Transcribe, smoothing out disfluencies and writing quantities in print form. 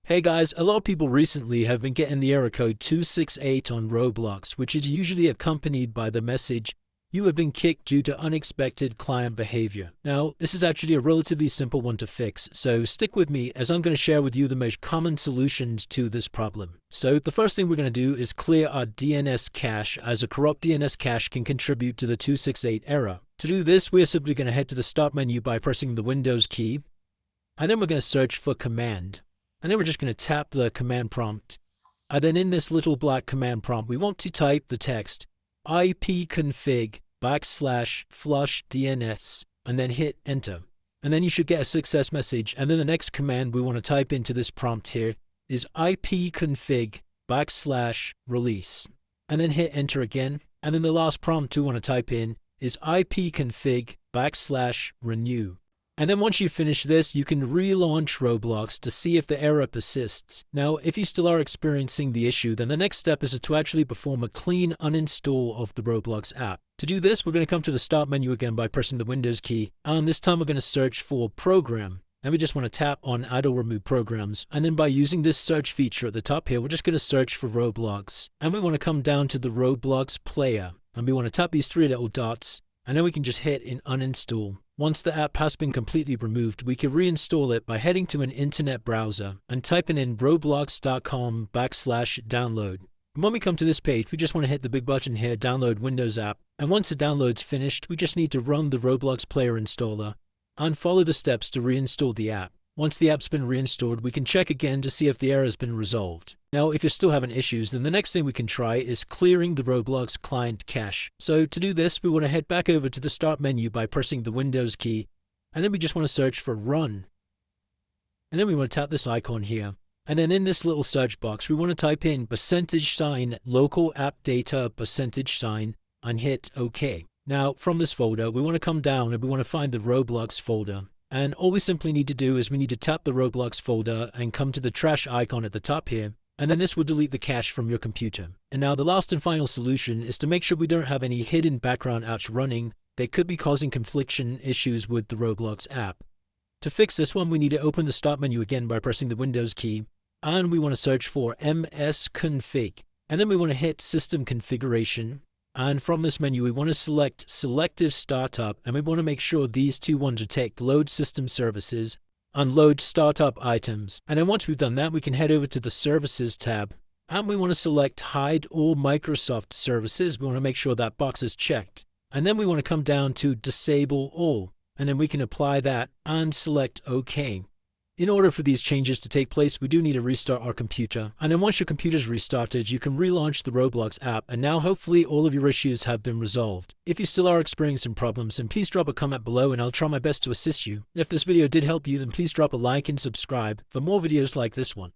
Hey guys, a lot of people recently have been getting the error code 268 on Roblox, which is usually accompanied by the message, "You have been kicked due to unexpected client behavior." Now, this is actually a relatively simple one to fix, so stick with me as I'm going to share with you the most common solutions to this problem. So the first thing we're going to do is clear our DNS cache, as a corrupt DNS cache can contribute to the 268 error. To do this, we're simply going to head to the Start menu by pressing the Windows key, and then we're going to search for Command. And then we're just going to tap the command prompt. And then in this little black command prompt, we want to type the text ipconfig /flush DNS and then hit enter. And then you should get a success message. And then the next command we want to type into this prompt here is ipconfig /release. And then hit enter again. And then the last prompt we want to type in is ipconfig /renew. And then once you finish this, you can relaunch Roblox to see if the error persists. Now, if you still are experiencing the issue, then the next step is to actually perform a clean uninstall of the Roblox app. To do this, we're going to come to the Start menu again by pressing the Windows key, and this time we're going to search for Program. And we just want to tap on Add or Remove Programs. And then by using this search feature at the top here, we're just going to search for Roblox. And we want to come down to the Roblox player. And we want to tap these three little dots, and then we can just hit in uninstall. Once the app has been completely removed, we can reinstall it by heading to an internet browser and typing in roblox.com/download. And when we come to this page, we just want to hit the big button here, Download Windows App. And once the download's finished, we just need to run the Roblox Player installer and follow the steps to reinstall the app. Once the app's been reinstalled, we can check again to see if the error has been resolved. Now, if you're still having issues, then the next thing we can try is clearing the Roblox client cache. So to do this, we want to head back over to the Start menu by pressing the Windows key, and then we just want to search for Run. And then we want to tap this icon here. And then in this little search box, we want to type in $local app data $, and hit OK. Now, from this folder, we want to come down and we want to find the Roblox folder. And all we simply need to do is we need to tap the Roblox folder and come to the trash icon at the top here, and then this will delete the cache from your computer. And now the last and final solution is to make sure we don't have any hidden background apps running that could be causing confliction issues with the Roblox app. To fix this one, we need to open the Start menu again by pressing the Windows key, and we want to search for msconfig. And then we want to hit System Configuration. And from this menu, we want to select Selective Startup, and we want to make sure these two ones are ticked, Load System Services and Load Startup Items. And then once we've done that, we can head over to the Services tab, and we want to select Hide All Microsoft Services. We want to make sure that box is checked. And then we want to come down to Disable All, and then we can apply that and select OK. In order for these changes to take place, we do need to restart our computer. And then once your computer's restarted, you can relaunch the Roblox app, and now hopefully all of your issues have been resolved. If you still are experiencing problems, then please drop a comment below and I'll try my best to assist you. If this video did help you, then please drop a like and subscribe for more videos like this one.